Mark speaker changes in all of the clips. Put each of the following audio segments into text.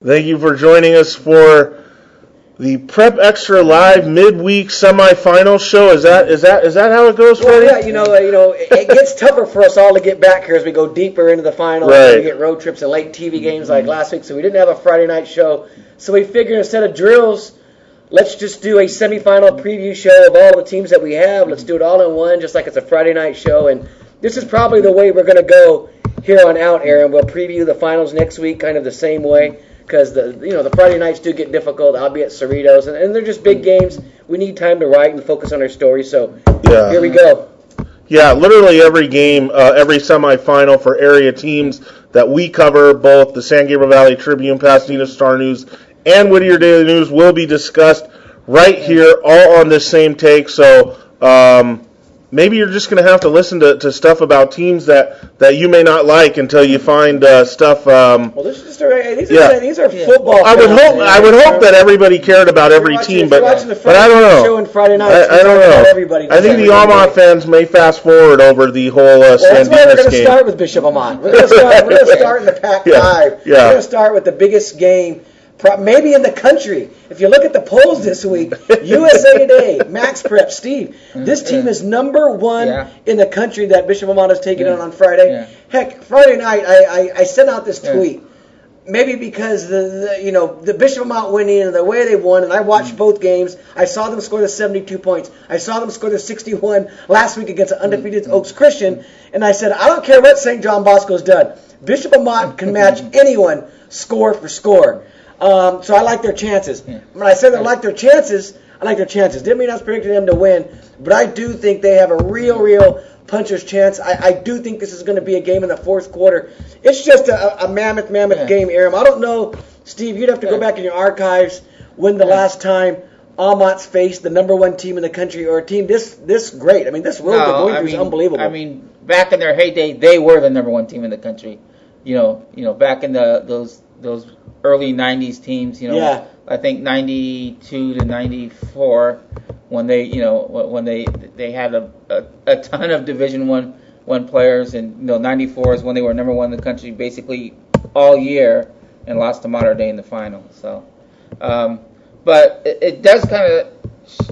Speaker 1: Thank you for joining us for the Prep Extra Live midweek semifinal show. Is that how it goes, Freddie?
Speaker 2: Well, yeah, it gets tougher for us all to get back here as we go deeper into the finals.
Speaker 1: Right.
Speaker 2: We get road trips and late TV games like last week, so we didn't have a Friday night show. So we figured instead of drills, let's just do a semifinal preview show of all the teams that we have. Let's do it all in one, just like it's a Friday night show. And this is probably the way we're going to go here on out, Aaron. We'll preview the finals next week, kind of the same way. Because the Friday nights do get difficult. I'll be at Cerritos, and they're just big games. We need time to write and focus on our story. So Here we go.
Speaker 1: Yeah, literally every game, every semifinal for area teams that we cover, both the San Gabriel Valley Tribune, Pasadena Star News, and Whittier Daily News, will be discussed right here, all on this same take. So maybe you're just going to have to listen to stuff about teams that you may not like until you find stuff.
Speaker 2: Well, these are football.
Speaker 1: I would hope that everybody cared about every team, but I don't know.
Speaker 2: Show on Friday night,
Speaker 1: I don't know. I think the Almont fans may fast forward over the whole
Speaker 2: San Dimas game. That's why we're going to start with Bishop Almont. We're going to start in the Pac-5. We're going to start with the biggest game maybe in the country. If you look at the polls this week, USA Today, Max Prep, Steve, this team is number one in the country that Bishop Almont is taking on Friday. Yeah. Heck, Friday night I sent out this tweet. Maybe because the Bishop Almont winning and the way they won, and I watched both games. I saw them score the 72 points. I saw them score the 61 last week against the undefeated Oaks Christian, and I said, I don't care what St. John Bosco's done. Bishop Almont can match anyone score for score. So I like their chances. When I say I like their chances, I like their chances. Didn't mean I was predicting them to win, but I do think they have a real puncher's chance. I do think this is going to be a game in the fourth quarter. It's just a mammoth game, Aram. I don't know, Steve, you'd have to go back in your archives when the last time Almont's faced the number one team in the country or a team this great. I mean, this road they're going through is unbelievable.
Speaker 3: I mean, back in their heyday, they were the number one team in the country. Back in those early 90s teams, I think 92 to 94 when they had a ton of Division one players, and 94 is when they were number one in the country basically all year and lost to Mater Dei in the final. So but it does kind of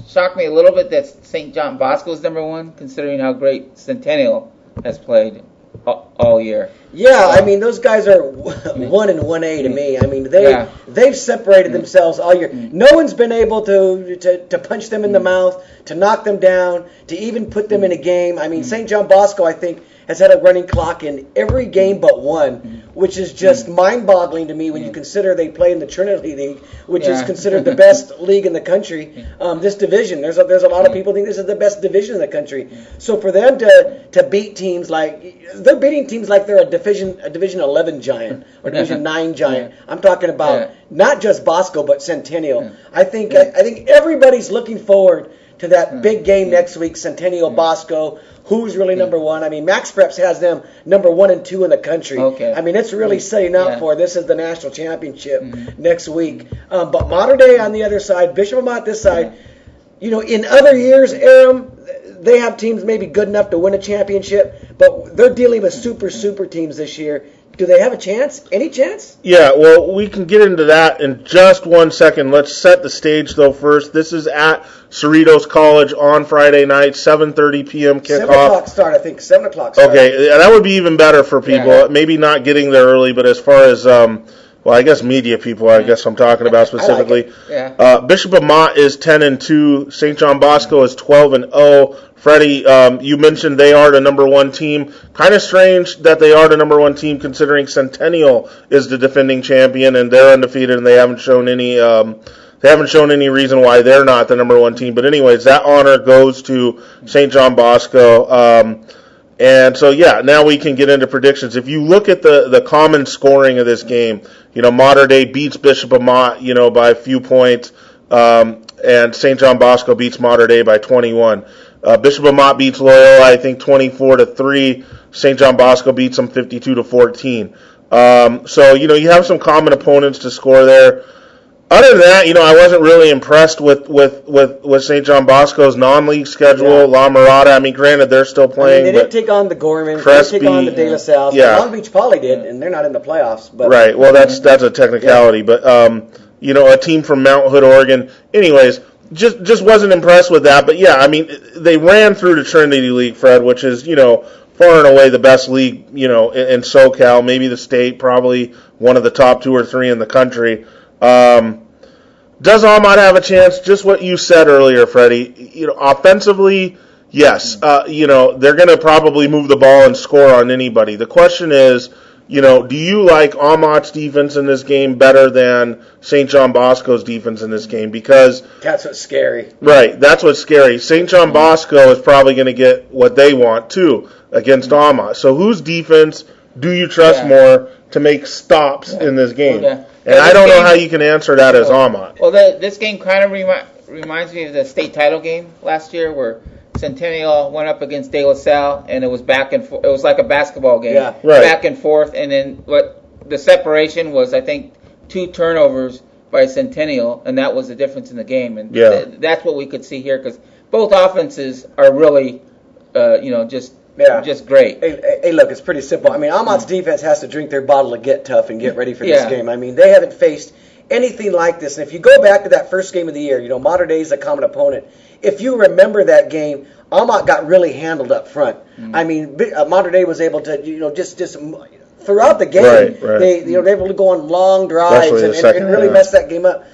Speaker 3: shock me a little bit that St. John Bosco is number one, considering how great Centennial has played all year.
Speaker 2: Yeah, I mean, those guys are 1 and 1A to me. I mean, they've separated themselves all year. No one's been able to punch them in the mouth, to knock them down, to even put them in a game. I mean, St. John Bosco, I think, has had a running clock in every game but one, which is just mind-boggling to me when you consider they play in the Trinity League, which is considered the best league in the country. This division, there's a lot of people think this is the best division in the country. So for them to beat teams they're beating teams like they're a Division 11 giant or Division 9 giant. I'm talking about not just Bosco but Centennial. I think everybody's looking forward to that big game next week, Centennial Bosco. Who's really number one? I mean, Max Preps has them number 1 and 2 in the country.
Speaker 3: Okay.
Speaker 2: I mean, it's really setting up for this is the national championship next week. But Mater Dei on the other side, Bishop Almont this side. In other years, Aram, they have teams maybe good enough to win a championship, but they're dealing with super teams this year. Do they have a chance? Any chance?
Speaker 1: Yeah, well, we can get into that in just 1 second. Let's set the stage, though, first. This is at Cerritos College on Friday night, 7:30 p.m. kickoff.
Speaker 2: 7 o'clock start, I think. 7 o'clock start.
Speaker 1: Okay, that would be even better for people. Yeah. Maybe not getting there early, but as far as, I guess media people, I guess I'm talking about specifically. Bishop Almont is 10-2. St. John Bosco is 12-0. Freddie, you mentioned they are the number one team. Kind of strange that they are the number one team considering Centennial is the defending champion and they're undefeated and they haven't shown any reason why they're not the number one team. But anyways, that honor goes to St. John Bosco. And so, now we can get into predictions. If you look at the common scoring of this game, Mater Dei beats Bishop Almont, by a few points, and St. John Bosco beats Mater Dei by 21. Bishop Almont beats Loyola, I think, 24-3. St. John Bosco beats them 52-14. So, you have some common opponents to score there. Other than that, I wasn't really impressed with St. John Bosco's non-league schedule. Yeah. La Mirada, granted, they're still playing.
Speaker 2: They didn't take on the Gorman. They didn't take on the De La Salle. Yeah. Long Beach Poly did, and they're not in the playoffs. But
Speaker 1: right. Well, that's a technicality. Yeah. But, a team from Mount Hood, Oregon. Anyways, just wasn't impressed with that. But, yeah, they ran through the Trinity League, Fred, which is, far and away the best league, in SoCal. Maybe the state, probably one of the top 2 or 3 in the country. Does Ahmad have a chance? Just what you said earlier, Freddie. Offensively, yes. They're going to probably move the ball and score on anybody. The question is, do you like Ahmad's defense in this game better than St. John Bosco's defense in this game? Because
Speaker 2: that's what's scary.
Speaker 1: Right, that's what's scary. St. John Bosco is probably going to get what they want too against Ahmad. So whose defense do you trust more to make stops in this game? And I don't know how you can answer that as Ahmad.
Speaker 3: Well, this game kind of reminds me of the state title game last year where Centennial went up against De La Salle, and it was back and forth. It was like a basketball game, back and forth. And then what the separation was, I think, 2 turnovers by Centennial, and that was the difference in the game. And that's what we could see here because both offenses are really, just great.
Speaker 2: Hey, look, it's pretty simple. Ahmad's defense has to drink their bottle of Get Tough and get ready for this game. They haven't faced anything like this. And if you go back to that first game of the year, Mater Dei is a common opponent. If you remember that game, Ahmad got really handled up front. Mater Dei was able to, just throughout the game, they were able to go on long drives and really mess that game up.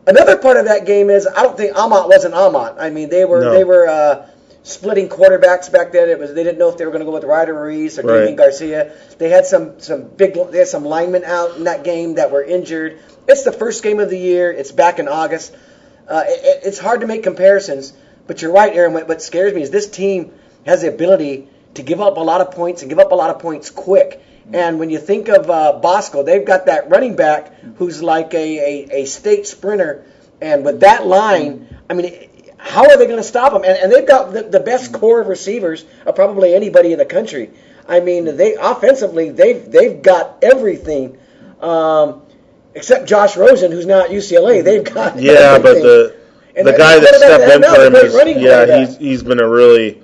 Speaker 2: Another part of that game is I don't think Ahmad wasn't Ahmad. They were splitting quarterbacks back then. They didn't know if they were going to go with Ryder Ruiz or Damien Garcia. They had some linemen out in that game that were injured. It's the first game of the year. It's back in August. It's hard to make comparisons, but you're right, Aaron. What scares me is this team has the ability to give up a lot of points and give up a lot of points quick. And when you think of Bosco, they've got that running back who's like a state sprinter. And with that line, how are they going to stop them? And they've got the best core of receivers of probably anybody in the country. They offensively, they've got everything. Except Josh Rosen, who's now at UCLA. They've got everything.
Speaker 1: But the guy that stepped in for him he's been a really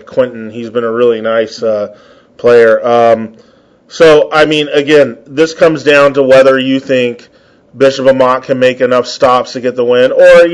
Speaker 1: Quentin. He's been a really nice player. Again, this comes down to whether you think Bishop Amat can make enough stops to get the win, or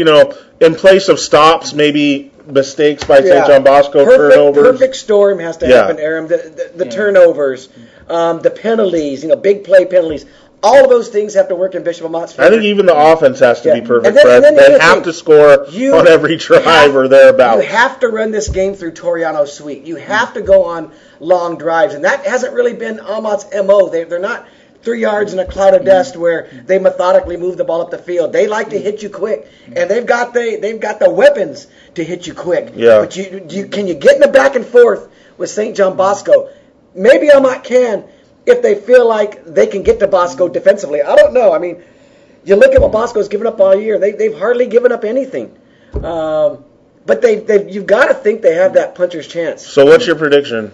Speaker 1: in place of stops, maybe mistakes by St. John Bosco, turnovers.
Speaker 2: Perfect storm has to happen, Aaron. The turnovers, the penalties, big play penalties. All of those things have to work in Bishop Amat's favor.
Speaker 1: I think even the offense has to be perfect. They have to score on every drive or thereabouts.
Speaker 2: You have to run this game through Toriano's suite. You have to go on long drives, and that hasn't really been Amat's MO. They're not 3 yards in a cloud of dust where they methodically move the ball up the field. They like to hit you quick, and they've got the weapons to hit you quick.
Speaker 1: Yeah.
Speaker 2: But can you get in the back and forth with St. John Bosco? Maybe Amat can. If they feel like they can get to Bosco defensively. I don't know. You look at what Bosco's given up all year. They've hardly given up anything. But you've got to think they have that puncher's chance.
Speaker 1: So what's your prediction?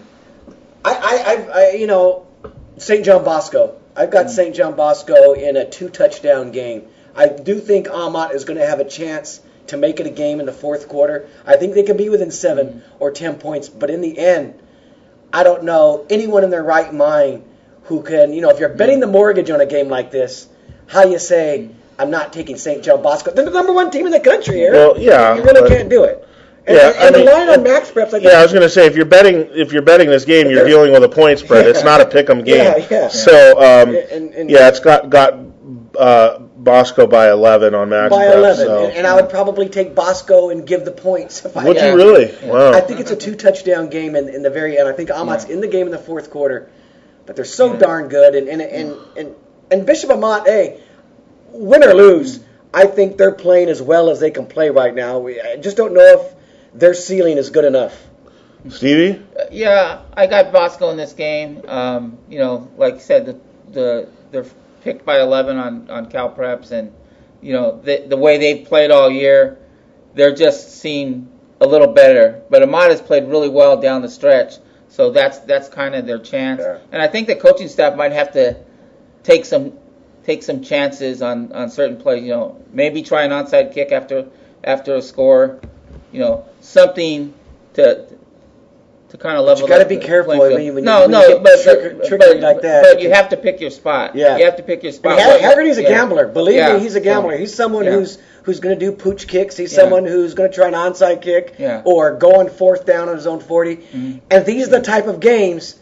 Speaker 2: St. John Bosco. I've got St. John Bosco in a 2-touchdown game. I do think Ahmad is going to have a chance to make it a game in the fourth quarter. I think they can be within 7 or 10 points. But in the end, I don't know anyone in their right mind who can, if you're betting the mortgage on a game like this, how you say, I'm not taking St. John Bosco. They're the number 1 team in the country, Aaron.
Speaker 1: Well, yeah.
Speaker 2: You really can't do it. And the line on Max Preps,
Speaker 1: I was going to say, if you're betting this game, you're dealing with a point spread. It's not a pick'em game.
Speaker 2: Yeah.
Speaker 1: So, it's got Bosco by 11 on Max
Speaker 2: by 11. So. And I would probably take Bosco and give the points.
Speaker 1: Would you really? Wow.
Speaker 2: I think it's a 2-touchdown game in the very end. I think Ahmad's in the game in the fourth quarter. But they're so darn good, and Bishop Amat, win or lose, I think they're playing as well as they can play right now. I just don't know if their ceiling is good enough.
Speaker 1: Stevie?
Speaker 3: I got Bosco in this game. Like you said, they're picked by 11 on Cal Preps, and the way they've played all year, they're just seem a little better. But Amat has played really well down the stretch. So that's kind of their chance. Yeah. And I think the coaching staff might have to take some take some chances on certain plays. Maybe try an onside kick after a score. Something to kind of level.
Speaker 2: You got to be careful when you
Speaker 3: tricky
Speaker 2: like that.
Speaker 3: But you have to pick your spot.
Speaker 2: Yeah,
Speaker 3: you have to pick your spot.
Speaker 2: Haggerty's a gambler. Believe me, he's a gambler. He's someone who's going to do pooch kicks. He's someone who's going to try an onside kick or go on 4th down on his own 40. Mm-hmm. And these are the type of games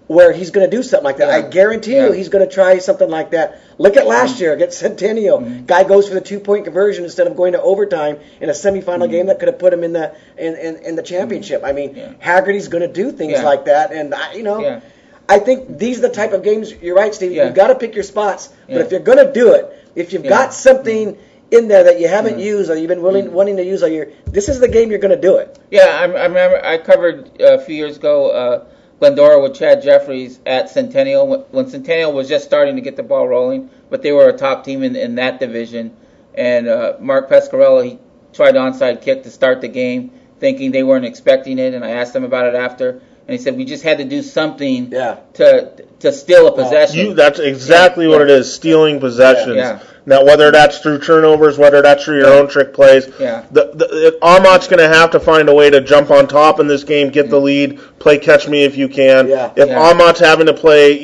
Speaker 2: where he's going to do something like that. I guarantee you he's going to try something like that. Look at last year against Centennial. Mm-hmm. Guy goes for the 2-point conversion instead of going to overtime in a semifinal game that could have put him in the championship. I mean, Haggerty's going to do things like that. And, I think these are the type of games, you're right, Steve, you've got to pick your spots. But if you're going to do it, if you've got something in there that you haven't used or you've been wanting to use all year, this is the game you're going to do it.
Speaker 3: Yeah, I remember I covered a few years ago Glendora with Chad Jeffries at Centennial when Centennial was just starting to get the ball rolling, but they were a top team in that division. And Mark Pescarello, he tried onside kick to start the game, thinking they weren't expecting it, and I asked him about it after, and he said we just had to do something to steal a possession.
Speaker 1: That's exactly what it is, stealing possessions. Yeah. Now, whether that's through turnovers, whether that's through your own trick plays, Ahmad's going to have to find a way to jump on top in this game, get the lead, play catch me if you can. Yeah. If Ahmad's having to play,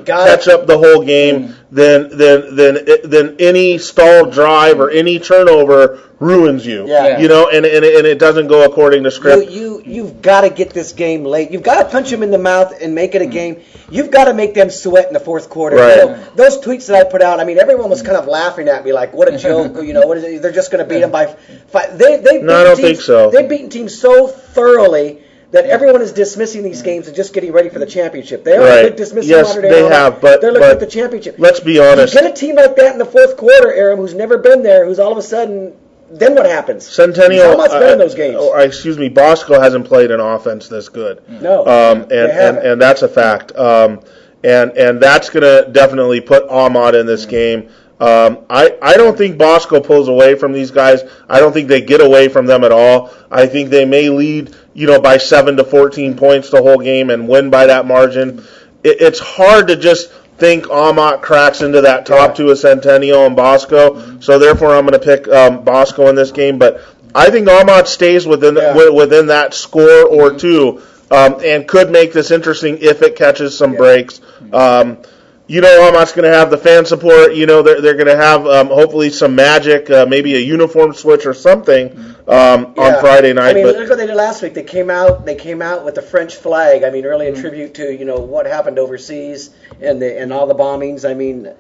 Speaker 1: catch up the whole game, then any stalled drive or any turnover ruins you. Yeah. And it doesn't go according to script.
Speaker 2: You've got to get this game late. You've got to punch them in the mouth and make it a game. You've got to make them sweat in the 4th quarter.
Speaker 1: Right.
Speaker 2: Those tweets that I put out, I mean, everyone was kind of laughing at me like, what a joke. What is it? They're just going to beat them by 5.
Speaker 1: I don't think so.
Speaker 2: They've beaten teams so thoroughly that everyone is dismissing these games and just getting ready for the championship. They are dismissing Lauderdale.
Speaker 1: They have, but
Speaker 2: they're looking at the championship.
Speaker 1: Let's be honest.
Speaker 2: You get a team like that in the 4th quarter, Aram, who's never been there, who's all of a sudden, then what happens?
Speaker 1: Centennial.
Speaker 2: How much better in those games?
Speaker 1: Bosco hasn't played an offense this good.
Speaker 2: No.
Speaker 1: And that's a fact. And that's going to definitely put Ahmad in this game. I don't think Bosco pulls away from these guys. I don't think they get away from them at all. I think they may lead, by 7 to 14 points the whole game and win by that margin. It's hard to just think Ahmad cracks into that top two of Centennial and Bosco. So therefore, I'm going to pick Bosco in this game. But I think Ahmad stays within that score or two. And could make this interesting if it catches some breaks. Ahmad's going to have the fan support. They're going to have hopefully some magic, maybe a uniform switch or something on Friday night.
Speaker 2: I mean, look what they did last week. They came out with the French flag. I mean, really a tribute to what happened overseas and all the bombings. I mean,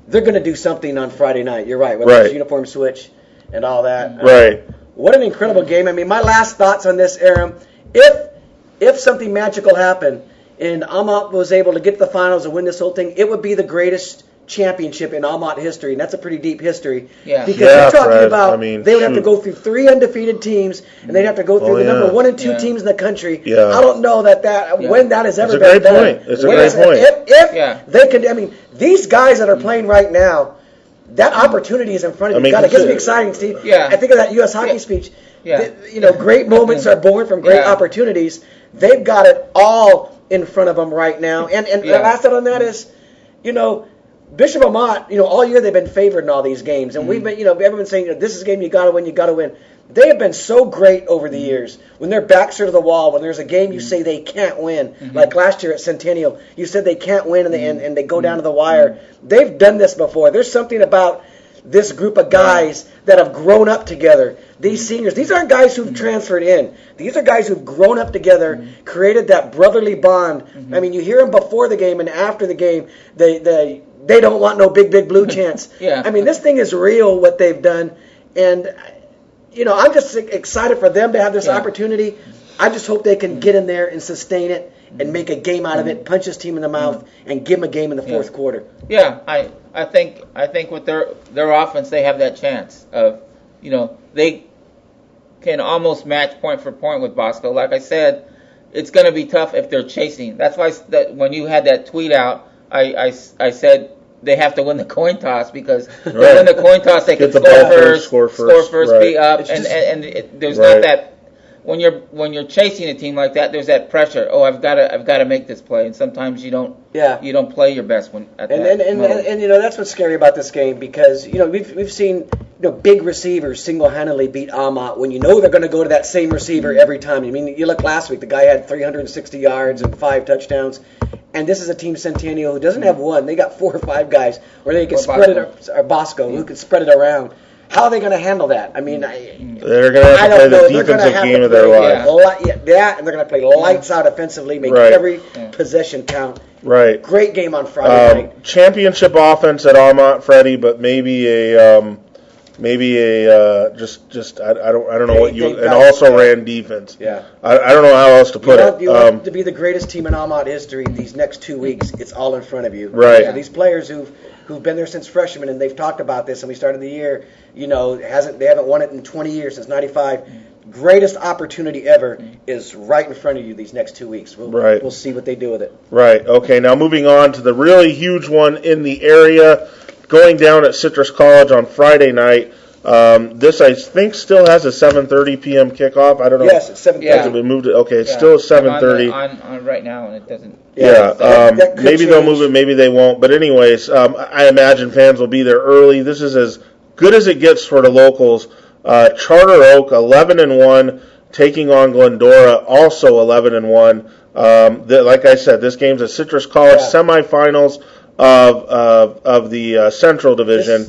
Speaker 2: they're going to do something on Friday night. You're right. Whether it's uniform switch and all that.
Speaker 1: Right.
Speaker 2: What an incredible game. I mean, my last thoughts on this, Aram, if something magical happened and Ahmad was able to get to the finals and win this whole thing, it would be the greatest championship in Ahmad history, and that's a pretty deep history. Yeah. Because you're talking about they would have to go through 3 undefeated teams, and they'd have to go through the number 1 and 2 teams in the country. Yeah. I don't know when that has ever been done.
Speaker 1: It's a great point.
Speaker 2: If they could, I mean, these guys that are playing right now, that opportunity is in front of you. God, it gets me exciting, Steve. Yeah. I think of that U.S. hockey speech. Yeah. Great moments are born from great opportunities. They've got it all in front of them right now. And the last thought on that is, Bishop Amat, all year they've been favored in all these games. And we've been, everyone's saying, this is a game you got to win, you got to win. They have been so great over the years. When their backs are to the wall, when there's a game you say they can't win, like last year at Centennial, you said they can't win and they go down to the wire. They've done this before. There's something about this group of guys that have grown up together. These seniors, these aren't guys who've transferred in. These are guys who've grown up together, created that brotherly bond. I mean, you hear them before the game and after the game. They don't want no big blue chance. I mean, this thing is real, what they've done. And, I'm just excited for them to have this opportunity. I just hope they can get in there and sustain it and make a game out of it, punch this team in the mouth, and give them a game in the 4th quarter.
Speaker 3: Yeah, I think with their offense, they have that chance of, they can almost match point for point with Bosco. Like I said, it's going to be tough if they're chasing. That's why when you had that tweet out, I said they have to win the coin toss because they win the coin toss, they can score first, be up, and there's not when you're chasing a team like that, there's that pressure. Oh, I've got to make this play, and sometimes you don't. Yeah. You don't play your best when at that moment.
Speaker 2: And that's what's scary about this game because we've seen big receivers single-handedly beat Amat when they're going to go to that same receiver every time. I mean, you look last week, the guy had 360 yards and 5 touchdowns. And this is a team, Centennial, who doesn't have one. They got 4 or 5 guys where they can spread it, or Bosco, who can spread it around. How are they going to handle that? I mean,
Speaker 1: they're going to have to play the defensive game of their life.
Speaker 2: Yeah, and they're going to play lights out offensively, make every possession count.
Speaker 1: Right.
Speaker 2: Great game on Friday night.
Speaker 1: Championship offense at Amat, Freddie, but maybe a just I don't know what you and also ran defense.
Speaker 2: Yeah.
Speaker 1: I don't know how else to put it.
Speaker 2: You want to be the greatest team in Amat history these next 2 weeks. It's all in front of you.
Speaker 1: Right.
Speaker 2: So these players who've been there since freshmen and they've talked about this and we started the year. They haven't won it in 20 years since '95. Greatest opportunity ever is right in front of you these next 2 weeks. We'll see what they do with it.
Speaker 1: Right. Okay. Now moving on to the really huge one in the area, going down at Citrus College on Friday night. This I think still has a 7:30 p.m. kickoff. I don't know.
Speaker 2: Yes, it's 7:30.
Speaker 1: Yeah. We moved it. Okay, it's still 7:30.
Speaker 3: On right now, and it doesn't.
Speaker 1: Yeah. Maybe they'll move it. Maybe they won't. But anyways, I imagine fans will be there early. This is as good as it gets for the locals. Charter Oak 11-1, taking on Glendora, also 11-1. Like I said, this game's a Citrus College semifinals of the Central Division.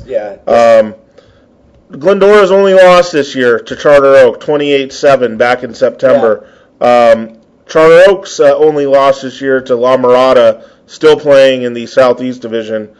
Speaker 1: Glendora's only lost this year to Charter Oak, 28-7 back in September. Charter Oak's only lost this year to La Mirada, still playing in the Southeast Division.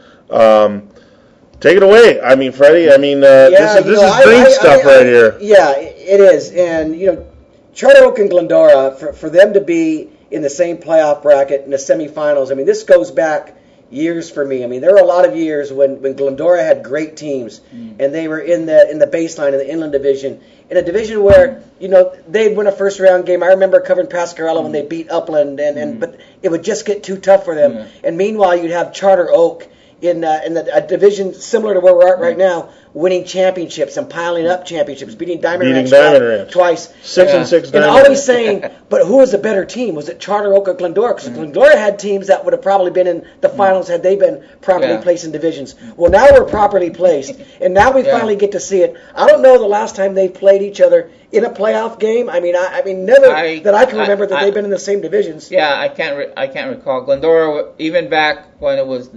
Speaker 1: Take it away. I mean, Freddie, this is dream stuff right here.
Speaker 2: Yeah, it is. And, Charter Oak and Glendora, for them to be in the same playoff bracket in the semifinals, this goes back years for me. There were a lot of years when Glendora had great teams, and they were in the baseline in the Inland Division, in a division where they'd win a first round game. I remember covering Pascarella when they beat Upland, but it would just get too tough for them. And meanwhile, you'd have Charter Oak in a division similar to where we're at right now, winning championships and piling up championships, beating Diamond Ranch twice.
Speaker 1: 6-6
Speaker 2: and always saying, but who was a better team? Was it Charter Oak or Glendora? Because Glendora had teams that would have probably been in the finals had they been properly placed in divisions. Well, now we're properly placed, and now we finally get to see it. I don't know the last time they played each other in a playoff game. Never that I can remember that they've been in the same divisions.
Speaker 3: Yeah, I can't recall. Glendora, even back when it was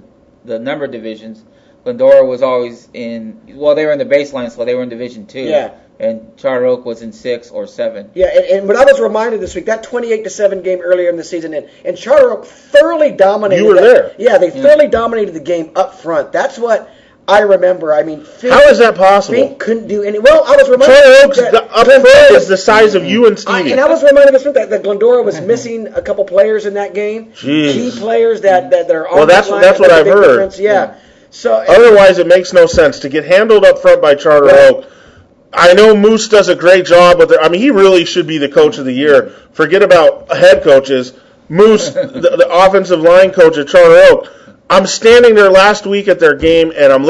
Speaker 3: the number divisions, Glendora was always they were in the baseline, so they were in Division 2. Yeah. And Charter Oak was in 6 or 7.
Speaker 2: Yeah, and what I was reminded this week, that 28-7 game earlier in the season, and Charter Oak thoroughly dominated.
Speaker 1: You were there.
Speaker 2: Yeah, they thoroughly dominated the game up front. That's what I remember. Fink,
Speaker 1: how is that possible?
Speaker 2: Fink couldn't do any. Well, I was reminded.
Speaker 1: Charter Oak's up front is the size of you and Stevie.
Speaker 2: And I was reminded this week that Glendora was missing a couple players in that game.
Speaker 1: Jeez.
Speaker 2: Key players that are on
Speaker 1: that's what I've heard.
Speaker 2: Difference. Yeah. So
Speaker 1: otherwise, it makes no sense to get handled up front by Charter Oak. I know Moose does a great job with it. He really should be the coach of the year. Forget about head coaches. Moose, the offensive line coach at Charter Oak. I'm standing there last week at their game, and I'm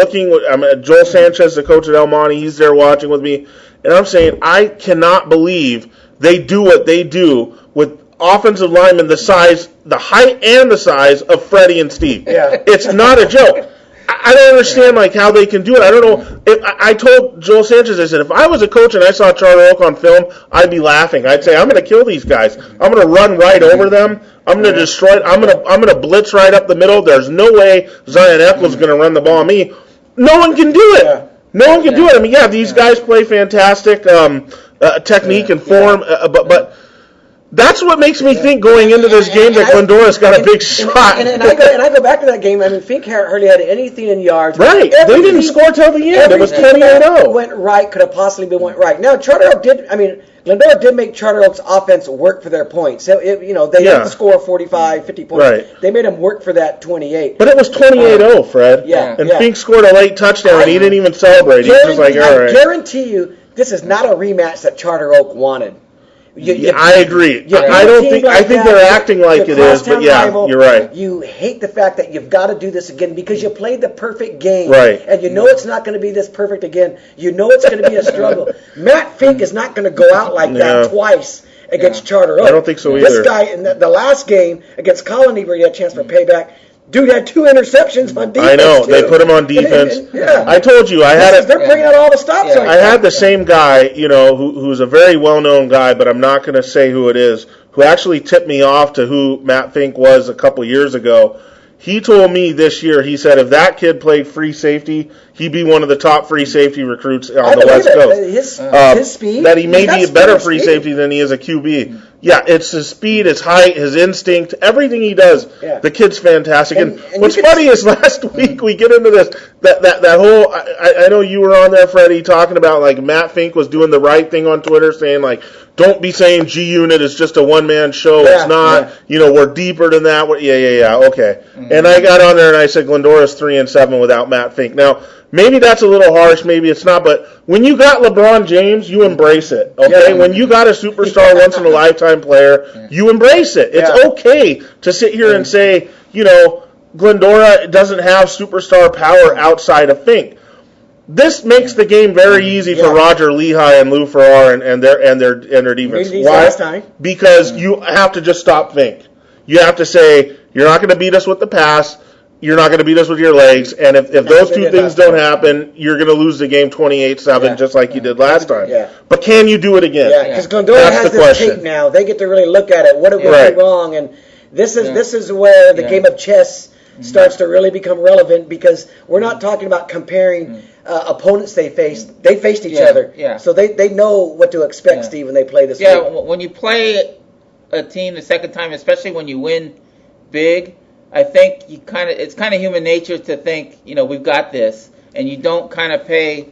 Speaker 1: at Joel Sanchez, the coach at El Monte. He's there watching with me, and I'm saying, I cannot believe they do what they do with offensive linemen the height and the size of Freddie and Steve.
Speaker 2: Yeah.
Speaker 1: It's not a joke. I don't understand how they can do it. I don't know. I told Joel Sanchez, I said, if I was a coach and I saw Charter Oak on film, I'd be laughing. I'd say, I'm going to kill these guys. I'm going to run right over them. I'm going to destroy it. I'm going to blitz right up the middle. There's no way Zion Eccles is going to run the ball on me. No one can do it. Yeah. No one can do it. These guys play fantastic technique and form, but that's what makes me think going into this game that Glendora's got a big shot.
Speaker 2: And I go back to that game. Fink hardly had anything in yards.
Speaker 1: Right. They didn't score till the end. It was 28-0.
Speaker 2: Went right, could have possibly went right. Now, Charter Oak Glendora did make Charter Oak's offense work for their points. So, they didn't score 45, 50 points.
Speaker 1: Right.
Speaker 2: They made them work for that 28.
Speaker 1: But it was 28-0, Fred.
Speaker 2: Yeah.
Speaker 1: And Fink scored a late touchdown, and he didn't even celebrate. He was just like, all right.
Speaker 2: I guarantee you, this is not a rematch that Charter Oak wanted.
Speaker 1: I agree. I don't think. I think they're acting like it is, but you're right.
Speaker 2: You hate the fact that you've got to do this again because you played the perfect game,
Speaker 1: right?
Speaker 2: And you know it's not going to be this perfect again. You know it's going to be a struggle. Matt Fink is not going to go out like that twice against Charter Oak.
Speaker 1: I don't think so either.
Speaker 2: This guy in the last game against Colony, where he had a chance for payback. Dude had 2 interceptions on defense.
Speaker 1: I know.
Speaker 2: Too.
Speaker 1: They put him on defense. I told you. They're
Speaker 2: bringing out all the stops.
Speaker 1: I had the same guy, who's a very well-known guy, but I'm not going to say who it is, who actually tipped me off to who Matt Fink was a couple years ago. He told me this year, he said if that kid played free safety, he'd be one of the top free safety recruits on the West Coast.
Speaker 2: His speed.
Speaker 1: That he may be a better free safety than he is a QB. Yeah, it's his speed, his height, his instinct, everything he does. Yeah. The kid's fantastic. And what's funny is last week we get into this, that whole, I know you were on there, Freddie, talking about like Matt Fink was doing the right thing on Twitter, saying like, don't be saying G Unit is just a one-man show. It's not, we're deeper than that. Okay. Mm-hmm. And I got on there and I said Glendora's 3-7 without Matt Fink. Now, maybe that's a little harsh, maybe it's not, but when you got LeBron James, you embrace it, okay? Yeah. When you got a superstar once-in-a-lifetime player, you embrace it. It's okay to sit here and say, Glendora doesn't have superstar power outside of Fink. This makes the game very easy for Roger Lehigh and Lou Farrar and their defense. Why? Because you have to just stop Fink. You have to say, you're not going to beat us with the pass. You're not going to beat us with your legs, and if those two things don't happen, you're going to lose the game 28-7, just like you did last time. Yeah. But can you do it again?
Speaker 2: Yeah, because Glendora has this tape now. They get to really look at it. What went wrong? And this is where the game of chess starts to really become relevant, because we're not talking about comparing opponents they faced. They faced each other. Yeah. So they know what to expect, Steve, when they play this game.
Speaker 3: Yeah, when you play a team the second time, especially when you win big, I think it's kind of human nature to think, we've got this, and you don't kind of pay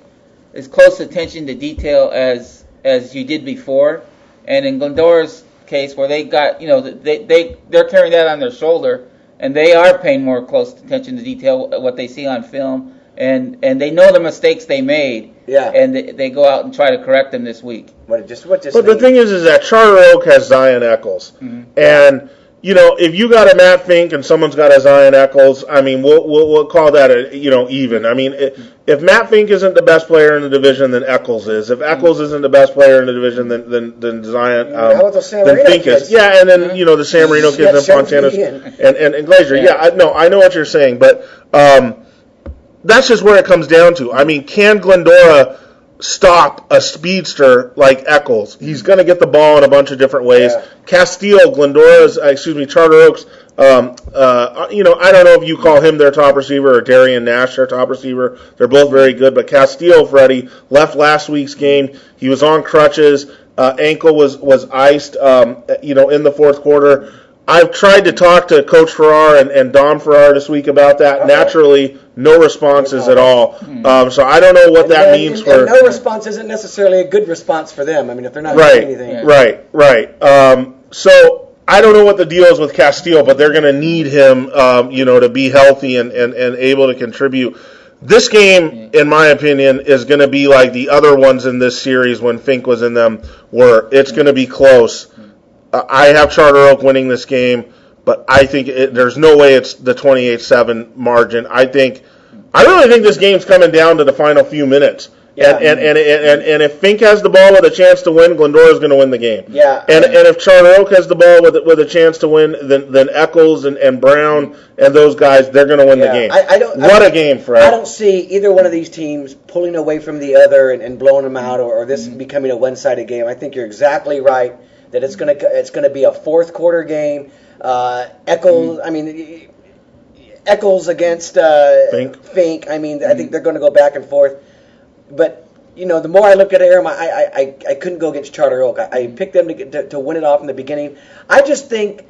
Speaker 3: as close attention to detail as you did before. And in Glendora's case, where they got, they're carrying that on their shoulder, and they are paying more close attention to detail, what they see on film, and they know the mistakes they made, and they go out and try to correct them this week.
Speaker 1: But the thing is that Charter Oak has Zion Eccles, and if you got a Matt Fink and someone's got a Zion Eccles, I mean, we'll call that even. I mean, if Matt Fink isn't the best player in the division, then Eccles is. If Eccles isn't the best player in the division, then Zion, then Fink is. Yeah, and then the San Marino kids and Fontana's and Glazier. Yeah, I know what you're saying, but that's just where it comes down to. I mean, can Glendora stop a speedster like Eccles? He's going to get the ball in a bunch of different ways. Castile, Charter Oaks, I don't know if you call him their top receiver or Darian Nash their top receiver. They're both very good, but Castile, Freddie, left last week's game. He was on crutches. Ankle was iced, in the fourth quarter. I've tried to talk to Coach Farrar and Dom Farrar this week about that. Naturally, no responses at all. So I don't know what that means for.
Speaker 2: And no response isn't necessarily a good response for them. I mean, if they're not doing anything.
Speaker 1: Right. So I don't know what the deal is with Castile, but they're going to need him, to be healthy and able to contribute. This game, in my opinion, is going to be like the other ones in this series when Fink was in them, where it's going to be close. I have Charter Oak winning this game, but I think there's no way it's the 28-7 margin. I really think this game's coming down to the final few minutes. Yeah. And if Fink has the ball with a chance to win, Glendora's going to win the game.
Speaker 2: Yeah.
Speaker 1: And if Charter Oak has the ball with a chance to win, then Eccles and Brown and those guys, they're going to win the game. What a game, Fred.
Speaker 2: I don't see either one of these teams pulling away from the other and blowing them out or this becoming a one-sided game. I think you're exactly right that it's going to be a fourth quarter game. Eccles against Fink. I mean, I think they're going to go back and forth. But the more I look at Aram, I couldn't go against Charter Oak. I picked them to win it off in the beginning. I just think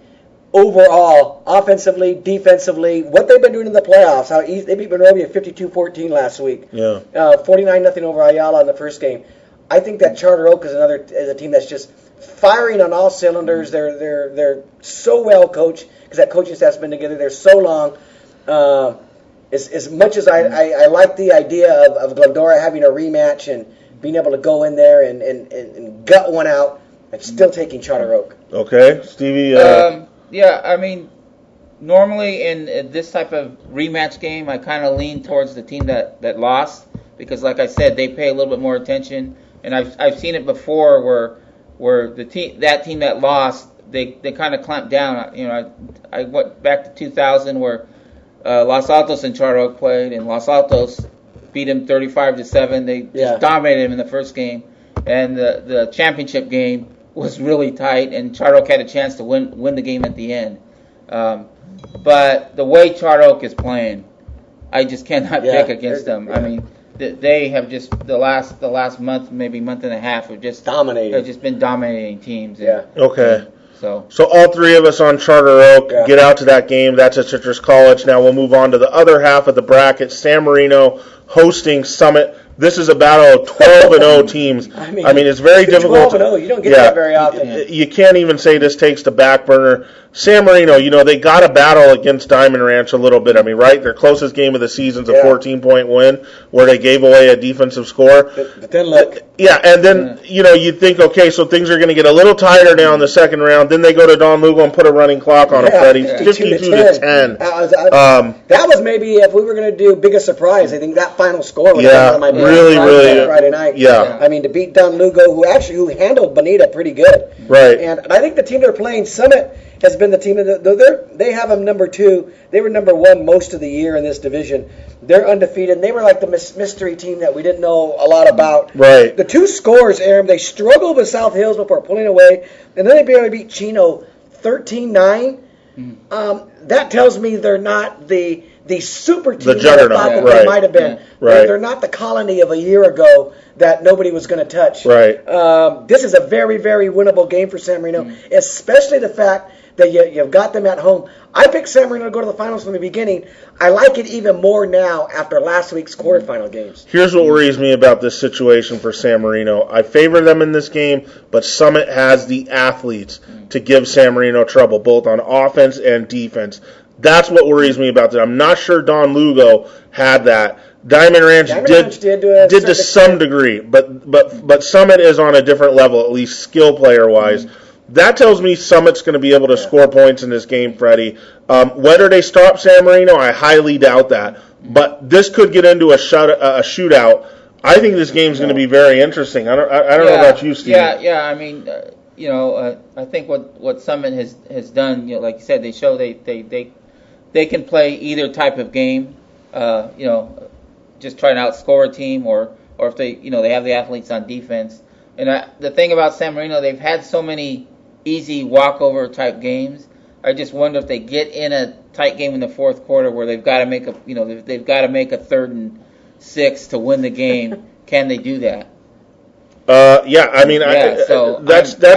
Speaker 2: overall, offensively, defensively, what they've been doing in the playoffs, how easy they beat Monrovia 52-14 last week. Yeah. 49-0 over Ayala in the first game. I think that Charter Oak is a team that's just firing on all cylinders. They're so well coached because that coaching staff's been together. They're so long. As much as I like the idea of Glendora having a rematch and being able to go in there and gut one out, I'm still taking Charter Oak.
Speaker 1: Okay, Stevie.
Speaker 3: Yeah, I mean, normally in this type of rematch game, I kind of lean towards the team that lost because, like I said, they pay a little bit more attention, and I've seen it before where that team that lost, they kind of clamped down. You know, I went back to 2000 where Los Altos and Charter Oak played, and Los Altos beat them 35-7. They just dominated them in the first game, and the championship game was really tight, and Charter Oak had a chance to win the game at the end. But the way Charter Oak is playing, I just cannot pick against them. I mean, they have just the last month, maybe month and a half, have just dominated. They've just been dominating teams.
Speaker 1: Okay.
Speaker 3: So
Speaker 1: all three of us on Charter Oak get out to that game. That's at Citrus College. Now we'll move on to the other half of the bracket. San Marino hosting Summit. This is a battle of 12-0 teams. I mean, it's very difficult.
Speaker 2: 12-0. You don't get that very often.
Speaker 1: You can't even say this takes the back burner. San Marino, they got to battle against Diamond Ranch a little bit. I mean, right? Their closest game of the season's a 14-point win where they gave away a defensive score.
Speaker 2: But then look.
Speaker 1: Yeah, and then, you'd think, okay, so things are going to get a little tighter now in the second round. Then they go to Don Lugo and put a running clock on them, Freddie. 52-10.
Speaker 2: That was maybe, if we were going to do biggest surprise, I think that final score was one of my
Speaker 1: really
Speaker 2: Friday night.
Speaker 1: Yeah.
Speaker 2: I mean, to beat Don Lugo, who handled Bonita pretty good.
Speaker 1: Right.
Speaker 2: And I think the team they're playing, Summit, has been the team they have them number 2. They were number 1 most of the year in this division. They're undefeated. And they were like the mystery team that we didn't know a lot about.
Speaker 1: Right.
Speaker 2: The 2 scores, Aaron, they struggled with South Hills before pulling away, and then they barely beat Chino 13-9. That tells me they're not the super team
Speaker 1: the juggernaut,
Speaker 2: that I thought that they might have been.
Speaker 1: Right.
Speaker 2: They're not the Colony of a year ago that nobody was going to touch.
Speaker 1: Right.
Speaker 2: This is a very, very winnable game for San Marino, especially the fact that you've got them at home. I picked San Marino to go to the finals from the beginning. I like it even more now after last week's quarterfinal games.
Speaker 1: Here's what worries me about this situation for San Marino. I favor them in this game, but Summit has the athletes to give San Marino trouble, both on offense and defense. That's what worries me about that. I'm not sure Don Lugo had that. Diamond Ranch did to some degree, but Summit is on a different level, at least skill player wise. That tells me Summit's going to be able to score points in this game, Freddie. Whether they stop San Marino, I highly doubt that. But this could get into a shootout. I think this game's going to be very interesting. I don't know about you, Steve.
Speaker 3: Yeah. I mean, I think what Summit has done, like you said, they show they can play either type of game. Just try to outscore a team, or if they have the athletes on defense. And the thing about San Marino, they've had so many easy walkover type games. I just wonder if they get in a tight game in the fourth quarter where they've got to make a 3rd and 6 to win the game. Can they do that?
Speaker 1: That's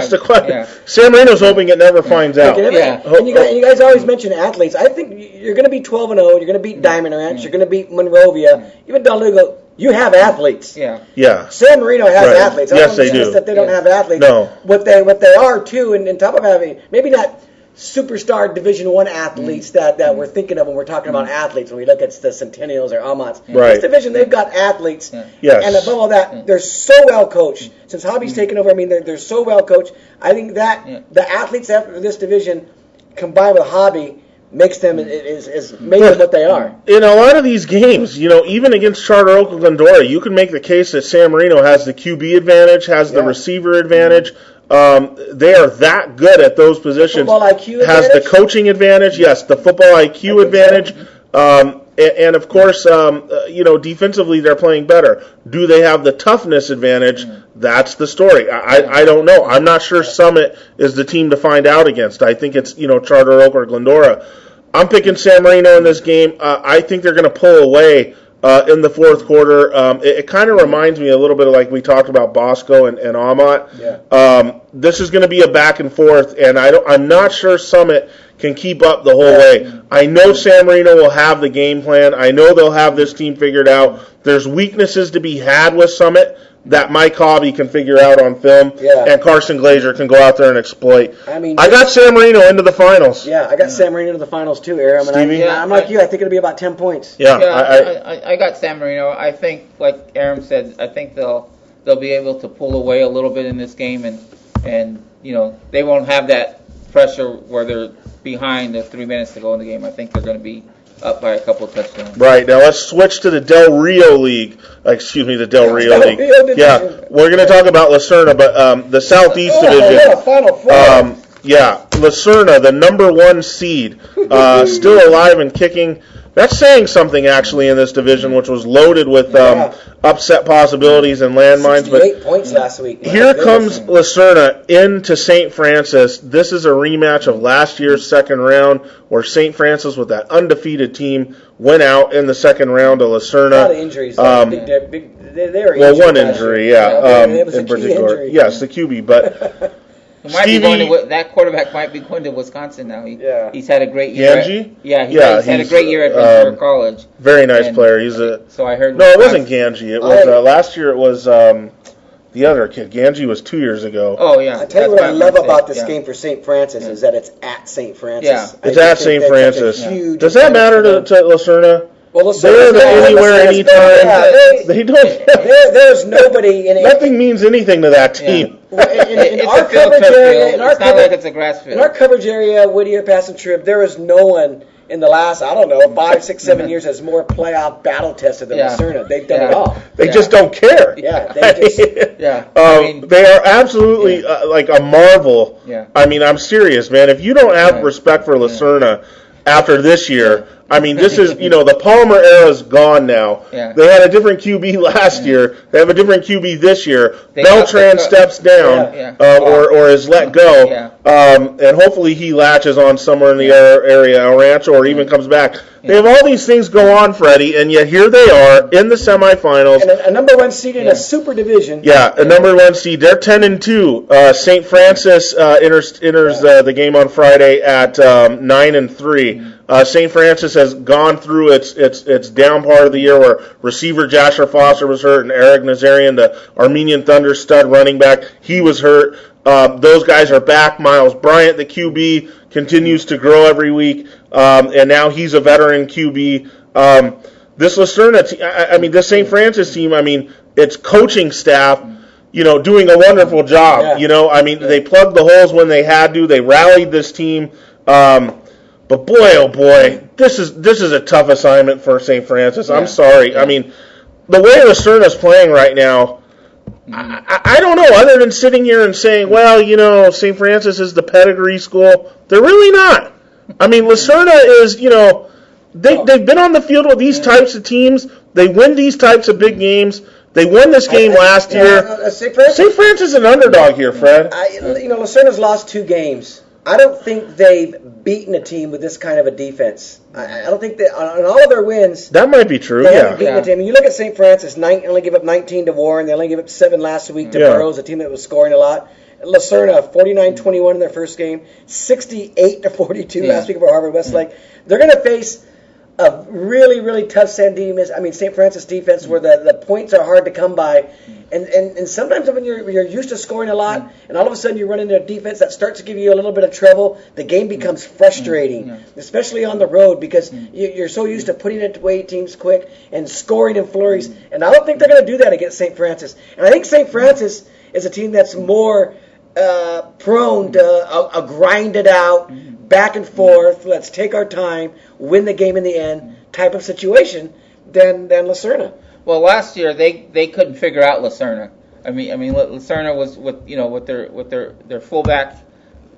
Speaker 1: the question. Yeah. San Marino's hoping it never finds out.
Speaker 2: And you guys always mention athletes. I think you're going to be 12-0. You're going to beat Diamond Ranch. You're going to beat Monrovia. Even Don Lugo. You have athletes.
Speaker 1: Yeah.
Speaker 2: San Marino has athletes.
Speaker 1: Yes, they do.
Speaker 2: That they don't have athletes.
Speaker 1: No.
Speaker 2: What they are too, and on top of having maybe not superstar Division I athletes that we're thinking of when we're talking about athletes. When we look at the Centennials or Amats,
Speaker 1: right.
Speaker 2: This division they've got athletes.
Speaker 1: Yes.
Speaker 2: And above all that, they're so well coached. Since Hobby's taken over, I mean they're so well coached. I think that the athletes after this division combined with Hobby makes them is made of what they are.
Speaker 1: In a lot of these games, even against Charter Oak and Glendora, you can make the case that San Marino has the QB advantage, has the receiver advantage. They are that good at those positions.
Speaker 2: The football IQ
Speaker 1: has
Speaker 2: advantage?
Speaker 1: The coaching advantage, yes, the football IQ advantage. And of course, defensively they're playing better. Do they have the toughness advantage? That's the story. I don't know. I'm not sure Summit is the team to find out against. I think it's Charter Oak or Glendora. I'm picking San Marino in this game. I think they're going to pull away in the fourth quarter. It kind of reminds me a little bit of like we talked about Bosco and Amat.
Speaker 2: Yeah.
Speaker 1: This is going to be a back and forth, and I'm not sure Summit can keep up the whole way. I know San Marino will have the game plan. I know they'll have this team figured out. There's weaknesses to be had with Summit that Mike Hobby can figure out on film, and Carson Glazer can go out there and exploit. I got San Marino into the finals.
Speaker 2: Yeah, I got San Marino into the finals too, Aaron. I'm like you. I think it'll be about 10 points.
Speaker 3: I got San Marino. I think, like Aaron said, I think they'll be able to pull away a little bit in this game, and and they won't have that pressure where they're behind the 3 minutes to go in the game. I think they're going to be up by a couple of touchdowns.
Speaker 1: Right, now let's switch to the Del Rio League. The Del Rio League. Yeah, we're going to talk about Lucerna, but the Southeast Division.
Speaker 2: Final four.
Speaker 1: Lucerna, the number 1 seed, still alive and kicking. That's saying something, actually, in this division, which was loaded with upset possibilities and landmines.
Speaker 2: 68 points last week.
Speaker 1: Here comes Lucerna into St. Francis. This is a rematch of last year's second round, where St. Francis, with that undefeated team, went out in the second round to Lucerna.
Speaker 2: A lot of injuries.
Speaker 1: One injury, in particular.
Speaker 2: Injury.
Speaker 1: Yes, the QB, but...
Speaker 3: that quarterback might be going to Wisconsin now. He's had a great year.
Speaker 1: Ganji?
Speaker 3: He's had a great year at Ventura College.
Speaker 1: Very nice player.
Speaker 3: So I heard.
Speaker 1: No, it wasn't Ganji. It was last year. It was the other kid. Ganji was 2 years ago.
Speaker 3: Oh yeah.
Speaker 2: I tell you what I love about this game for St. Francis is that it's at St. Francis.
Speaker 1: Yeah, it's at St. Francis. Does that matter to Lucerna?
Speaker 2: Well,
Speaker 1: they're anywhere, anytime. They don't.
Speaker 2: There's nobody in it.
Speaker 1: Nothing means anything to that team.
Speaker 2: In our coverage area,
Speaker 3: it's not like it's a grass field.
Speaker 2: In our coverage area, Whittier, Passing Trip, there is no one in the last, 5, 6, 7 years has more playoff battle tested than Lucerna. They've done it all.
Speaker 1: They just don't care.
Speaker 2: Yeah, they just.
Speaker 1: They are absolutely like a marvel.
Speaker 2: Yeah.
Speaker 1: I mean, I'm serious, man. If you don't have respect for Lucerna after this year. I mean, this is, the Palmer era is gone now.
Speaker 3: Yeah.
Speaker 1: They had a different QB last year. They have a different QB this year. Beltran steps down or is let go.
Speaker 3: Yeah.
Speaker 1: And hopefully he latches on somewhere in the area, El Rancho, or even comes back. They have all these things go on, Freddie, and yet here they are in the semifinals.
Speaker 2: And a number 1 seed in a super division.
Speaker 1: Yeah, a number 1 seed. They're 10-2. St. Francis enters the game on Friday at 9-3. St. Francis has gone through its down part of the year where receiver Jasher Foster was hurt and Eric Nazarian, the Armenian Thunder stud running back, he was hurt. Those guys are back. Miles Bryant, the QB, continues to grow every week, and now he's a veteran QB. This Lucerna team, this St. Francis team, its coaching staff, doing a wonderful job. They plugged the holes when they had to. They rallied this team. But boy, oh boy, this is a tough assignment for St. Francis. I'm sorry.
Speaker 3: Yeah.
Speaker 1: The way Lucerna's playing right now, I don't know, other than sitting here and saying, well, St. Francis is the pedigree school. They're really not. Lucerna is, they've been on the field with these types of teams. They win these types of big games. They won this game last year. St. Francis is an underdog here, Fred.
Speaker 2: Lucerna's lost 2 games. I don't think they've beaten a team with this kind of a defense. I don't think that on all of their wins.
Speaker 1: That might be true.
Speaker 2: They haven't beaten a team. You look at St. Francis, only give up 19 to Warren. They only gave up 7 last week to Burroughs, a team that was scoring a lot. Lucerna, 49-21 in their first game, 68-42 last week over Harvard Westlake. They're going to face a really, really tough St. Francis defense where the points are hard to come by. And sometimes when you're used to scoring a lot, and all of a sudden you run into a defense that starts to give you a little bit of trouble, the game becomes frustrating, especially on the road, because you're so used to putting it away teams quick and scoring in flurries. And I don't think they're going to do that against St. Francis. And I think St. Francis is a team that's more prone to a grind it out, back and forth, let's take our time, win the game in the end type of situation than Lucerna.
Speaker 3: Well, last year they couldn't figure out Lucerna. Lucerna was with their fullback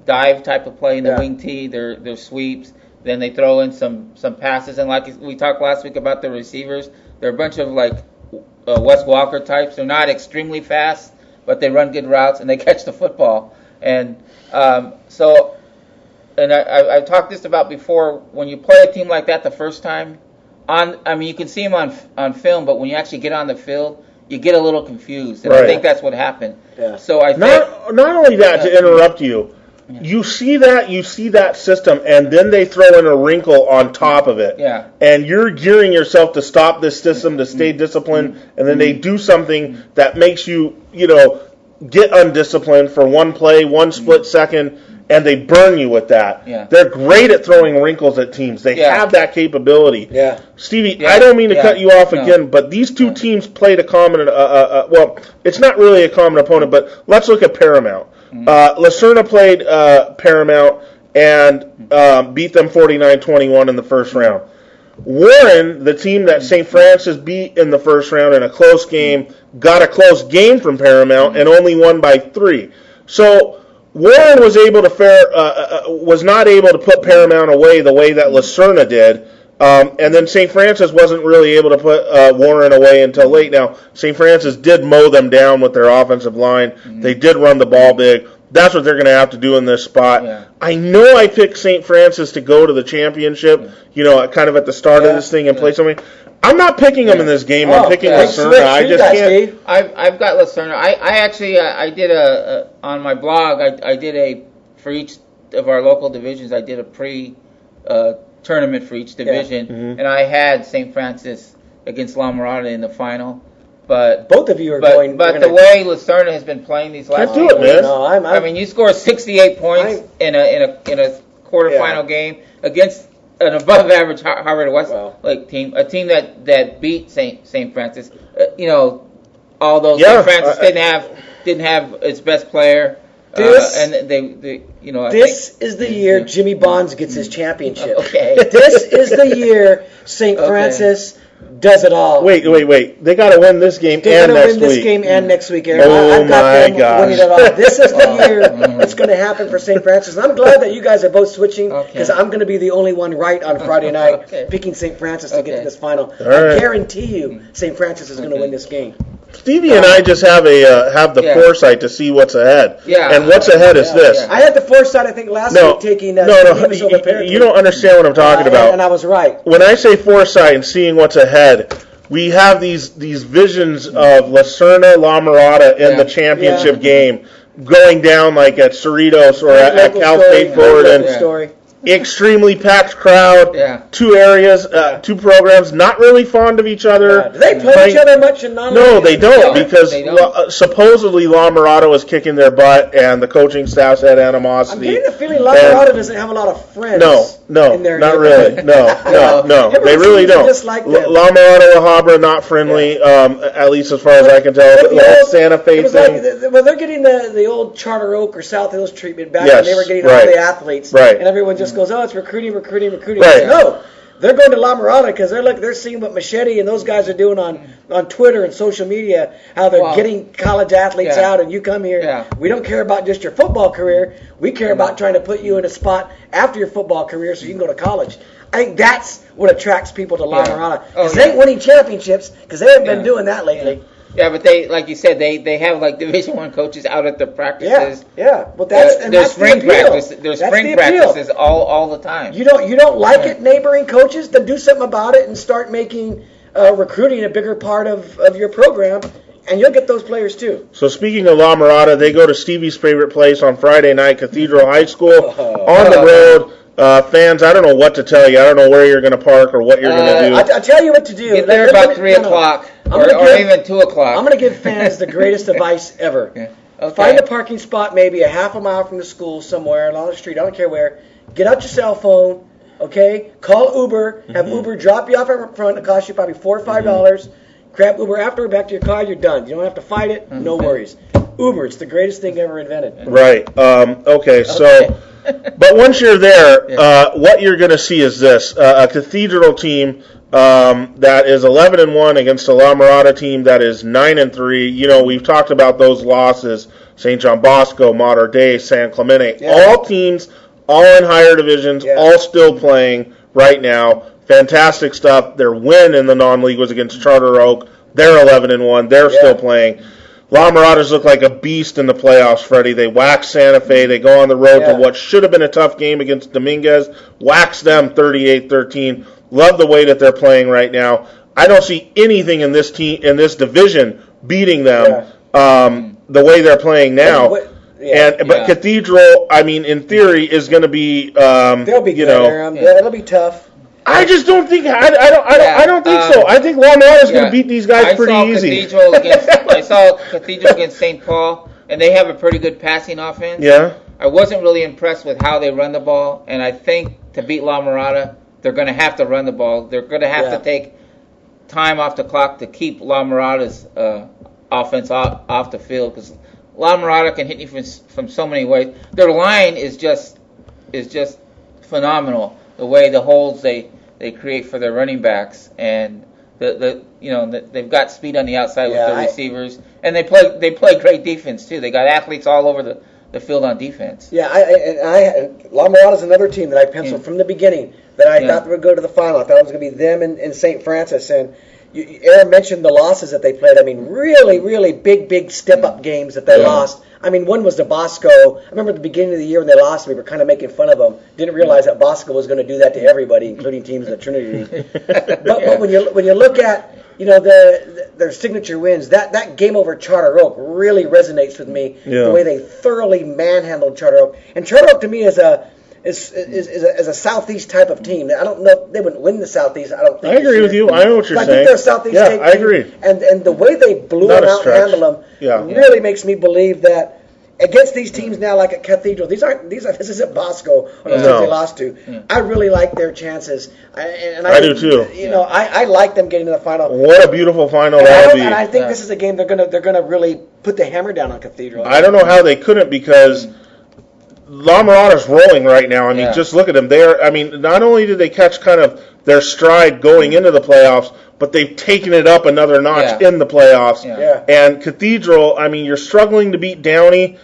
Speaker 3: dive type of play in the wing tee, their sweeps. Then they throw in some passes, and like we talked last week about the receivers, they're a bunch of Wes Walker types. They're not extremely fast, but they run good routes and they catch the football. And I've talked this about before. When you play a team like that the first time, you can see them on film, but when you actually get on the field, you get a little confused, and I think that's what happened.
Speaker 2: Yeah.
Speaker 3: So I think
Speaker 1: not only that, to interrupt you, you see that system, and then they throw in a wrinkle on top of it.
Speaker 3: Yeah.
Speaker 1: And you're gearing yourself to stop this system, to stay disciplined, and then they do something that makes you, get undisciplined for one play, one split second, and they burn you with that.
Speaker 3: Yeah.
Speaker 1: They're great at throwing wrinkles at teams. They have that capability.
Speaker 2: Yeah.
Speaker 1: Stevie, I don't mean to cut you off again, but these two teams played a common, well, it's not really a common opponent, but let's look at Paramount. Lacerna played Paramount and beat them 49-21 in the first round. Warren, the team that St. Francis beat in the first round in a close game, got a close game from Paramount and only won by 3. So Warren was not able to put Paramount away the way that Lacerna did. And then St. Francis wasn't really able to put Warren away until late. Now, St. Francis did mow them down with their offensive line. They did run the ball big. That's what they're going to have to do in this spot. Yeah. I know I picked St. Francis to go to the championship, kind of at the start of this thing and play something. I'm not picking them in this game. I'm picking Lacerna. I just can't.
Speaker 3: I've got Lacerna. I actually I did on my blog. I did for each of our local divisions. I did a tournament for each division, and I had St. Francis against La Mirada in the final. But
Speaker 2: both of you are going.
Speaker 3: But the way Lacerna has been playing these last
Speaker 1: few weeks,
Speaker 3: I mean, you score 68 points in a quarterfinal game against an above-average Harvard West team, a team that beat St. Francis. Although St. Francis didn't have its best player.
Speaker 2: This is the year Jimmy Bonds gets his championship.
Speaker 3: Okay.
Speaker 2: This is the year St. Francis does it all.
Speaker 1: Wait. They got to win this game and next week.
Speaker 2: They're going to win this game and next week, Aaron. I've got them winning it all. This is the year it's going to happen for St. Francis. And I'm glad that you guys are both switching because I'm going to be the only one right on Friday night picking St. Francis to get to this final. I guarantee you St. Francis is going to win this game.
Speaker 1: Stevie and I just have the foresight to see what's ahead. Yeah. And what's ahead is this.
Speaker 2: I had the foresight, I think, last week taking
Speaker 1: you don't understand what I'm talking about.
Speaker 2: And I was right.
Speaker 1: When I say foresight and seeing what's ahead, we have these visions of Lacerna, La Mirada in the championship game going down like at Cerritos or at Cal State Fullerton. Extremely packed crowd, 2 areas, 2 programs, not really fond of each other.
Speaker 2: Do they play each other much in non-league?
Speaker 1: No, they don't, because supposedly La Mirada was kicking their butt and the coaching staff's had animosity.
Speaker 2: I'm getting the feeling La Mirada doesn't have a lot of friends.
Speaker 1: No, not really. No, they really don't. La Mirada, La Habra, not friendly, at least as far as I can tell. The Santa Fe thing.
Speaker 2: They're getting the old Charter Oak or South Hills treatment back when they were getting all the athletes.
Speaker 1: Right.
Speaker 2: And everyone just goes, it's recruiting.
Speaker 1: Right.
Speaker 2: No, they're going to La Mirada because they're seeing what Machete and those guys are doing on Twitter and social media, how they're getting college athletes out, and you come here. Yeah. We don't care about just your football career. We care about trying to put you in a spot after your football career so you can go to college. I think that's what attracts people to La Mirada. Because they ain't winning championships because they haven't been doing that lately.
Speaker 3: Yeah, but they, like you said, they have like Division I coaches out at their practices.
Speaker 2: Yeah. Well, there's
Speaker 3: spring practices. There's spring practices all the time.
Speaker 2: You don't like it, neighboring coaches? Then do something about it and start making recruiting a bigger part of your program, and you'll get those players too.
Speaker 1: So speaking of La Mirada, they go to Stevie's favorite place on Friday night, Cathedral High School, on the road. Fans, I don't know what to tell you. I don't know where you're going to park or what you're going to do.
Speaker 2: I'll tell you what to do.
Speaker 3: Get there about 3 o'clock or even 2 o'clock.
Speaker 2: I'm going to give fans the greatest advice ever. Okay. Find a parking spot maybe a half a mile from the school somewhere along the street. I don't care where. Get out your cell phone, okay? Call Uber. Have Uber drop you off up front. It costs you probably $4 or $5. Grab Uber after, back to your car. You're done. You don't have to fight it. No worries. Uber, it's the greatest thing ever invented.
Speaker 1: Right. Okay. So... But once you're there, what you're going to see is this: a Cathedral team that is 11-1 against a La Mirada team that is 9-3. We've talked about those losses: St. John Bosco, Mater Dei, San Clemente. All teams, all in higher divisions, all still playing right now. Fantastic stuff. Their win in the non-league was against Charter Oak. They're 11-1. They're still playing. La Miradas look like a beast in the playoffs, Freddie. They wax Santa Fe. They go on the road to what should have been a tough game against Dominguez. Wax them 38-13. Love the way that they're playing right now. I don't see anything in this team in this division beating them the way they're playing now. But Cathedral, I mean, in theory, is going to be.
Speaker 2: They'll be good. It'll be tough.
Speaker 1: I just don't think I don't think so. I think La Mirada is going to beat these guys pretty easy.
Speaker 3: I saw Cathedral against St. Paul, and they have a pretty good passing offense.
Speaker 1: Yeah.
Speaker 3: I wasn't really impressed with how they run the ball, and I think to beat La Mirada, they're going to have to run the ball. They're going to have to take time off the clock to keep La Mirada's offense off the field because La Mirada can hit you from so many ways. Their line is just phenomenal. The way the holes they create for their running backs, and they've got speed on the outside with their receivers, and they play great defense too. They got athletes all over the field on defense.
Speaker 2: Yeah, La Mirada is another team that I penciled from the beginning that I thought would go to the final. I thought it was going to be them and St. Francis. And Aaron mentioned the losses that they played. I mean, really, really big step-up games that they lost. I mean, one was to Bosco. I remember at the beginning of the year when they lost, we were kind of making fun of them. Didn't realize that Bosco was going to do that to everybody, including teams in the Trinity League. But when you look at their signature wins, that game over Charter Oak really resonates with me. The way they thoroughly manhandled Charter Oak, and Charter Oak to me is a Southeast type of team. I don't know, they wouldn't win the Southeast. I don't think.
Speaker 1: I agree with you. I know what you're saying.
Speaker 2: I think they're a Southeast type team. I agree. And the way they blew them out and handled them really makes me believe that against these teams now, like at Cathedral, this isn't Bosco or the teams they lost to. I really like their chances. I
Speaker 1: do too.
Speaker 2: I like them getting to the final.
Speaker 1: What a beautiful final that'll be.
Speaker 2: And I think this is a game they're gonna really put the hammer down on Cathedral.
Speaker 1: I don't know how they couldn't, because La Mirada's rolling right now. I mean, just look at them. Not only did they catch kind of their stride going into the playoffs, but they've taken it up another notch in the playoffs. And Cathedral, I mean, you're struggling to beat Downey.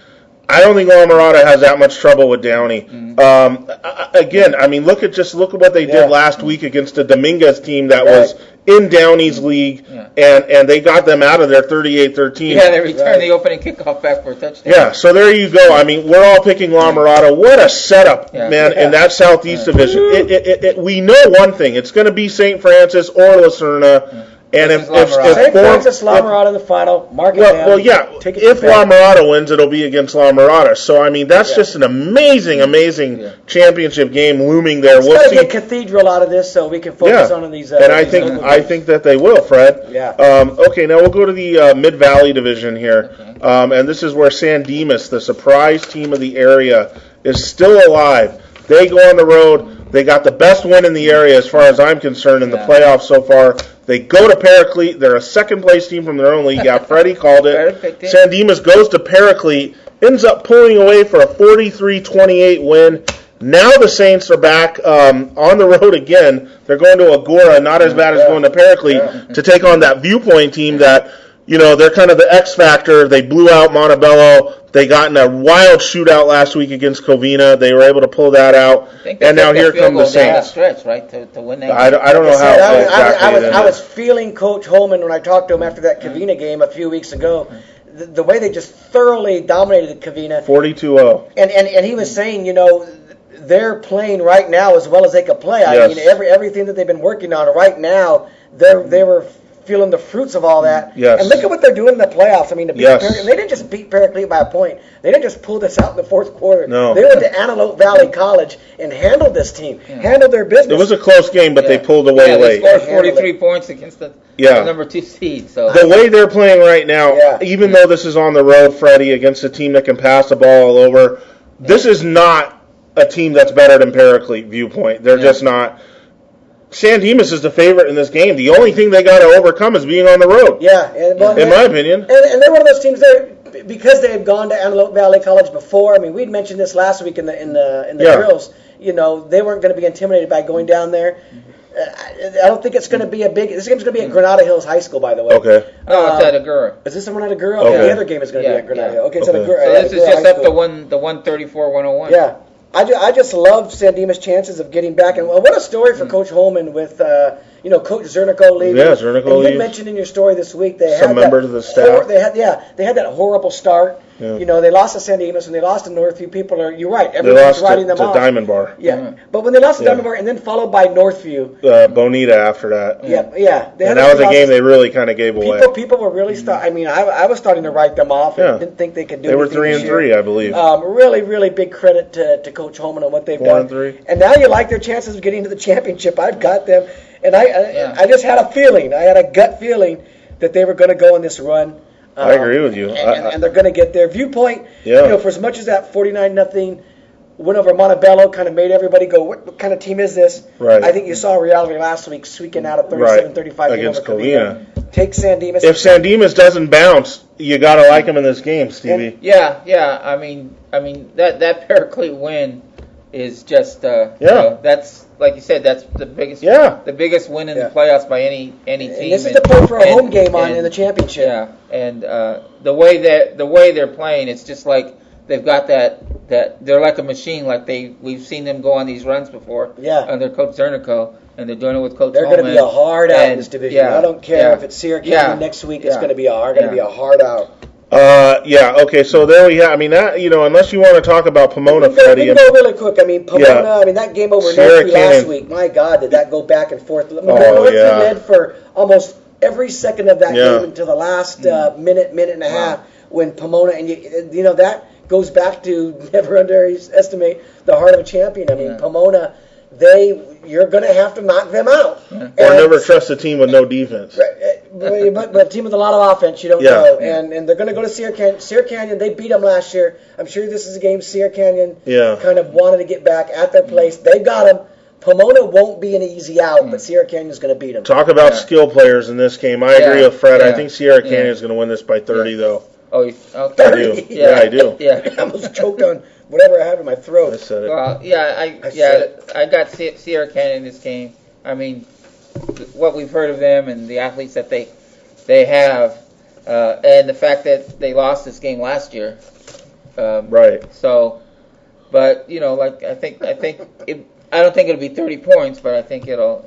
Speaker 1: I don't think La Mirada has that much trouble with Downey. Again, I mean, look at what they did last week against the Dominguez team that was in Downey's league, and they got them out of their 38-13.
Speaker 3: Yeah, they returned the opening kickoff back for a touchdown.
Speaker 1: Yeah, so there you go. I mean, we're all picking La Mirada. What a setup, man, in that Southeast Division. We know one thing. It's going to be St. Francis or Lucerna. And if
Speaker 2: St. Francis, La Mirada in the final, mark it down.
Speaker 1: Well, yeah. If La Mirada wins, it'll be against La Mirada. So I mean, that's just an amazing championship game looming there.
Speaker 2: We'll see. Get Cathedral out of this so we can focus on these.
Speaker 1: And I think that they will, Fred.
Speaker 2: Yeah.
Speaker 1: Okay, now we'll go to the Mid Valley Division here, and this is where San Dimas, the surprise team of the area, is still alive. They go on the road. They got the best win in the area, as far as I'm concerned, in the playoffs so far. They go to Paraclete. They're a second-place team from their own league. Yeah, Freddie called it. San Dimas goes to Paraclete, ends up pulling away for a 43-28 win. Now the Saints are back on the road again. They're going to Agora, not as bad as going to Paraclete, to take on that Viewpoint team that, they're kind of the X factor. They blew out Montebello. They got in a wild shootout last week against Covina. They were able to pull that out. And now here come the Saints.
Speaker 3: Stretch, right, to win that
Speaker 1: I don't know how exactly
Speaker 2: I was feeling Coach Holman when I talked to him after that Covina game a few weeks ago. The way they just thoroughly dominated Covina.
Speaker 1: 42-0.
Speaker 2: And he was saying, they're playing right now as well as they could play. I mean, everything that they've been working on right now, they were feeling the fruits of all that.
Speaker 1: Yes.
Speaker 2: And look at what they're doing in the playoffs. I mean, they didn't just beat Paraclete by a point. They didn't just pull this out in the fourth quarter.
Speaker 1: No.
Speaker 2: They went to Antelope Valley College and handled this team, handled their business.
Speaker 1: It was a close game, but they pulled away late.
Speaker 3: They scored 43 points against the number 2 seed. So
Speaker 1: the way they're playing right now, even though this is on the road, Freddie, against a team that can pass the ball all over, this is not a team that's better than Paraclete Viewpoint. They're just not. San Dimas is the favorite in this game. The only thing they got to overcome is being on the road.
Speaker 2: Yeah,
Speaker 1: in my opinion.
Speaker 2: And they're one of those teams that, because they had gone to Antelope Valley College before. I mean, we'd mentioned this last week in the drills. They weren't going to be intimidated by going down there. I don't think it's going to be this game's going to be at Granada Hills High School, by the way.
Speaker 1: Okay.
Speaker 3: No, it's at Agura.
Speaker 2: Is this the one at Agura? Okay. The other game is going to be at Granada Hills. Okay, it's at Agura.
Speaker 3: So this is just up to the 134-101.
Speaker 2: Yeah. I just love San Dimas' chances of getting back. And what a story for Coach Holman with, Coach Zernico leaving.
Speaker 1: Yeah, Zernico leaving.
Speaker 2: You mentioned in your story this week
Speaker 1: some members of the staff.
Speaker 2: They had that horrible start. Yeah. They lost to San Dimas and they lost to Northview. You're right. Everyone's writing them off.
Speaker 1: They lost to Diamond Bar.
Speaker 2: Yeah, but when they lost to Diamond Bar and then followed by Northview.
Speaker 1: Bonita after that.
Speaker 2: Yeah.
Speaker 1: And that was a game they really kind of gave away.
Speaker 2: People were really I was starting to write them off and didn't think they could do
Speaker 1: it. They were
Speaker 2: anything
Speaker 1: 3-3, I believe.
Speaker 2: Really, really big credit to Coach Holman on what they've done.
Speaker 1: 4-3.
Speaker 2: And now you like their chances of getting to the championship. I've got them. And I just had a feeling. I had a gut feeling that they were going to go on this run.
Speaker 1: I agree with you.
Speaker 2: And they're going to get their Viewpoint. For as much as that 49-0 win over Montebello kind of made everybody go, what kind of team is this?
Speaker 1: Right.
Speaker 2: I think you saw reality last week squeaking out a 37-35
Speaker 1: against
Speaker 2: over Covina. Take San Dimas.
Speaker 1: If San Dimas doesn't bounce, you got to like them in this game, Stevie.
Speaker 3: Yeah. I mean that Paraclete win is just that's like you said, that's the biggest win in the playoffs by any team.
Speaker 2: And this is the point for a home game in the championship.
Speaker 3: Yeah, and the way they're playing, it's just like they've got that they're like a machine. Like we've seen them go on these runs before.
Speaker 2: Yeah.
Speaker 3: Under Coach Zernico, and they're doing it with Coach.
Speaker 2: They're going to be a hard out in this division. Yeah, I don't care if it's Syracuse next week. It's going to be a hard out.
Speaker 1: Okay, so there we have. I mean, that, unless you want to talk about Pomona, Freddie.
Speaker 2: We can go really quick. I mean, Pomona. That game over Nancy last week. My God, did that go back and forth? Nancy led for almost every second of that game until the last minute and a half when Pomona and that goes back to never underestimate the heart of a champion. I mean, Pomona. You're going to have to knock them out.
Speaker 1: Yeah. Or never trust a team with no defense.
Speaker 2: But a team with a lot of offense, you don't know. And they're going to go to Sierra Canyon. Sierra Canyon, they beat them last year. I'm sure this is a game Sierra Canyon kind of wanted to get back at their place. They got them. Pomona won't be an easy out, but Sierra Canyon's going to beat them.
Speaker 1: Talk about skill players in this game. I agree with Fred. I think Sierra Canyon is going to win this by 30, though.
Speaker 3: Oh, okay.
Speaker 1: 30? I do.
Speaker 2: Yeah. I almost choked on whatever I have in my throat.
Speaker 1: I said it.
Speaker 3: Well, I got Sierra Canyon in this game. I mean, what we've heard of them and the athletes that they have, and the fact that they lost this game last year.
Speaker 1: Right.
Speaker 3: So, but I think I don't think it'll be 30 points, but I think it'll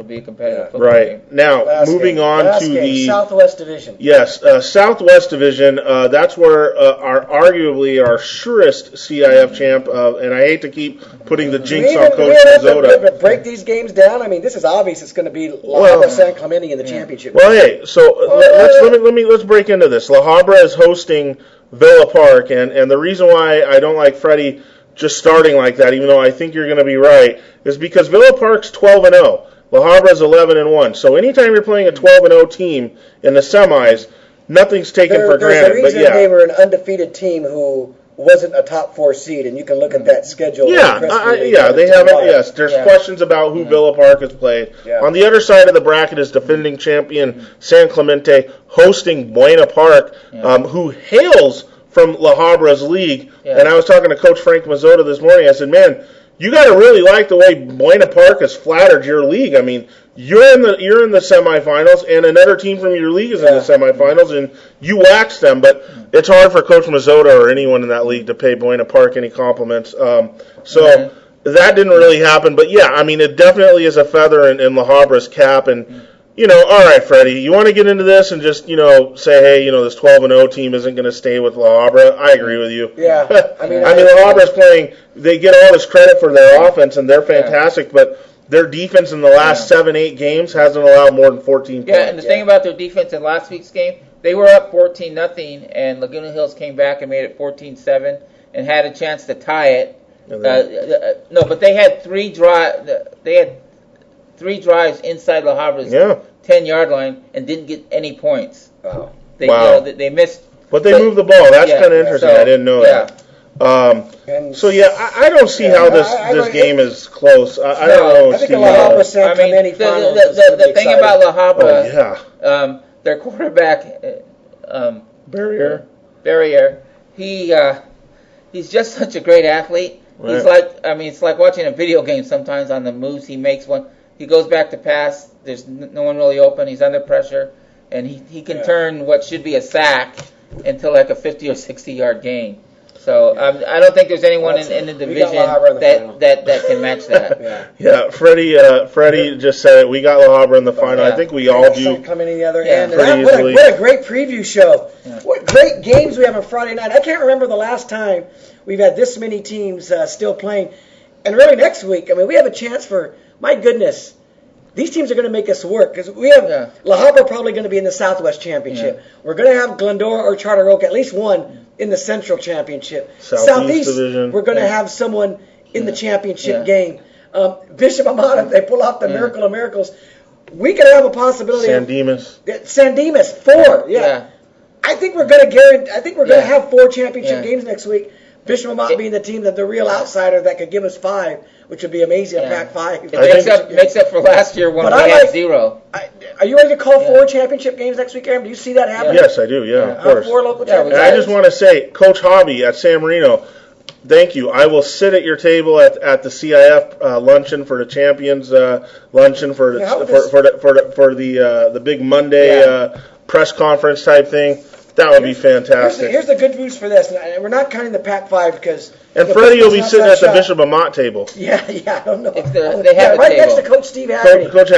Speaker 3: be a competitive football game.
Speaker 1: Now, moving on to the
Speaker 2: Southwest Division.
Speaker 1: Yes, Southwest Division. That's where arguably our surest CIF champ. And I hate to keep putting the jinx on Coach Minnesota.
Speaker 2: Break these games down. I mean, this is obvious. It's going to be La Habra San Clemente in the championship.
Speaker 1: Well, hey, so let's break into this. La Habra is hosting Villa Park, and the reason why I don't like Freddie just starting like that, even though I think you're going to be right, is because Villa Park's 12-0. La Habra's 11-1. So anytime you're playing a 12-0 team in the semis, nothing's taken for granted.
Speaker 2: There's a reason they were an undefeated team who wasn't a top 4 seed, and you can look at that schedule.
Speaker 1: They haven't. Yes, there's questions about who Villa Park has played. Yeah. On the other side of the bracket is defending champion San Clemente hosting Buena Park, who hails from La Habra's league. And I was talking to Coach Frank Mazzota this morning. I said, man, you got to really like the way Buena Park has flattered your league. I mean, you're in the semifinals, and another team from your league is in the semifinals, and you waxed them. But it's hard for Coach Mazzota or anyone in that league to pay Buena Park any compliments. So that didn't really happen. But I mean, it definitely is a feather in La Habra's cap. And all right, Freddie, you want to get into this and just, say, hey, this 12-0 team isn't going to stay with La Habra? I agree with you.
Speaker 2: Yeah.
Speaker 1: I mean, La Habra's playing, they get all this credit for their offense, and they're fantastic, but their defense in the last 7-8 games hasn't allowed more than 14 points.
Speaker 3: Yeah, and the thing about their defense in last week's game, they were up 14-0, and Laguna Hills came back and made it 14-7 and had a chance to tie it. But they had three drives inside La Habra's 10-yard line and didn't get any points.
Speaker 2: Wow.
Speaker 3: They missed.
Speaker 1: But they moved the ball. That's kind of interesting. I didn't know that. I don't see how this game is close. I don't know.
Speaker 2: I think La Habra San Clemente finals.
Speaker 3: The thing about La Habra, their quarterback, Barrier, he's just such a great athlete. Right. It's like watching a video game sometimes on the moves he makes when he goes back to pass. There's no one really open. He's under pressure, and he can turn what should be a sack into like a 50 or 60-yard gain. So I don't think there's anyone in the division that can match that.
Speaker 1: Freddie just said it. We got La Habra in the final. I think we all do.
Speaker 2: Coming in the other end. What a great preview show. Yeah. What great games we have on Friday night. I can't remember the last time we've had this many teams still playing. And really next week, we have a chance for, my goodness, these teams are going to make us work because we have La Habra probably going to be in the Southwest Championship. Yeah. We're going to have Glendora or Charter Oak, at least one in the Central Championship. Southeast Division. We're going to have someone in the championship game. Bishop Amata, if they pull off the miracle of miracles, we could have a possibility. San Dimas, 4. Yeah. I think we're going to have 4 championship games next week. Bishop Vermont being the team that the real outsider that could give us 5, which would be amazing at Pac-5.
Speaker 3: It makes up for last year when we had 0.
Speaker 2: Are you ready to call 4 championship games next week, Aaron? Do you see that happening?
Speaker 1: Yes, I do. Yeah, of course.
Speaker 2: 4 local championships.
Speaker 1: And I just want to say, Coach Hobby at San Marino, thank you. I will sit at your table at the CIF luncheon for the champions luncheon for the big Monday press conference type thing. That would be fantastic.
Speaker 2: Here's the good news for this. And we're not counting the Pac-5 because...
Speaker 1: And Freddie will be sitting at the Bishop Vermont table.
Speaker 2: Yeah, I don't know.
Speaker 3: They have
Speaker 2: right
Speaker 3: table.
Speaker 2: next to Coach Steve Haggerty.
Speaker 1: Coach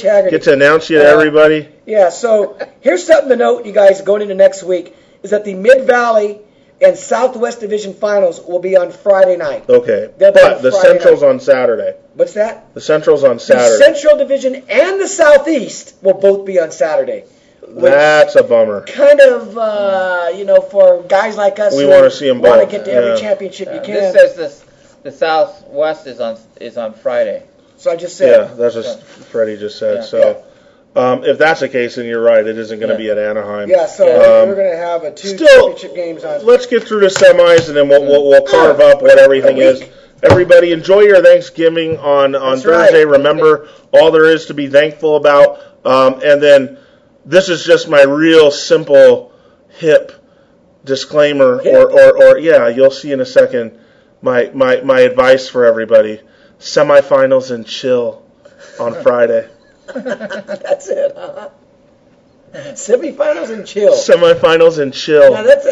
Speaker 1: Haggerty. Get to announce you to everybody.
Speaker 2: Yeah, so here's something to note, you guys, going into next week, is that the Mid-Valley and Southwest Division Finals will be on Friday night.
Speaker 1: Okay, but the Central's on Saturday.
Speaker 2: What's that?
Speaker 1: The Central's on Saturday.
Speaker 2: The Central Division and the Southeast will both be on Saturday.
Speaker 1: That's a bummer.
Speaker 2: Kind of, for guys like us,
Speaker 1: we want to see them both.
Speaker 2: Want to get to every championship you can.
Speaker 3: This says the Southwest is on Friday.
Speaker 2: So I just said.
Speaker 1: Yeah, that's what Freddie just said. If that's the case, then you're right. It isn't going to be at Anaheim.
Speaker 2: Yeah, so we're going to have 2 championship games on.
Speaker 1: Let's get through the semis, and then we'll carve up what everything is. Everybody, enjoy your Thanksgiving on Thursday. Right. Remember all there is to be thankful about, and then. This is just my real simple, hip disclaimer, or you'll see in a second. My advice for everybody: semifinals and chill on Friday.
Speaker 2: That's it, huh? Semifinals and chill.
Speaker 1: Semifinals and chill.
Speaker 2: Now that's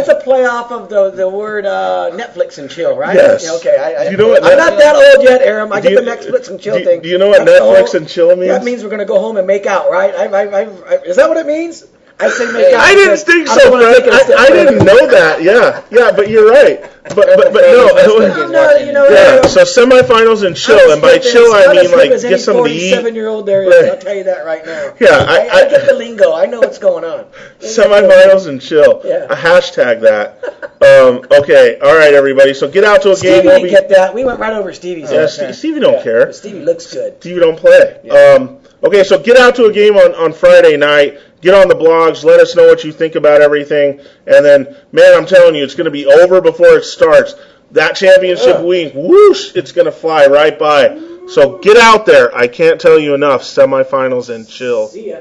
Speaker 2: a play off of the word Netflix and chill, right?
Speaker 1: Yes.
Speaker 2: Yeah, okay.
Speaker 1: I'm
Speaker 2: not that old yet, Aram. I get the Netflix and chill thing.
Speaker 1: Do you know what Netflix and chill means?
Speaker 2: That means we're going to go home and make out, right? Is that what it means? I say make out.
Speaker 1: I didn't think so, Fred. I didn't know that. Yeah, but you're right. But no. So semifinals and chill, and by chill I mean like get something to eat.
Speaker 2: 47-year-old there is. I'll tell you that right now.
Speaker 1: Yeah,
Speaker 2: I get the lingo. I know what's going on.
Speaker 1: Semifinals and chill. Yeah. A hashtag that. Okay. All right, everybody. So get out to a game.
Speaker 2: Stevie didn't get that. We went right over Stevie's.
Speaker 1: Yeah, Stevie don't care.
Speaker 2: Stevie looks good.
Speaker 1: Stevie don't play. Yeah. Okay, so get out to a game on Friday night. Get on the blogs. Let us know what you think about everything. And then, man, I'm telling you, it's going to be over before it starts. That championship week, whoosh, it's going to fly right by. So get out there. I can't tell you enough. Semifinals and chill.
Speaker 2: See ya.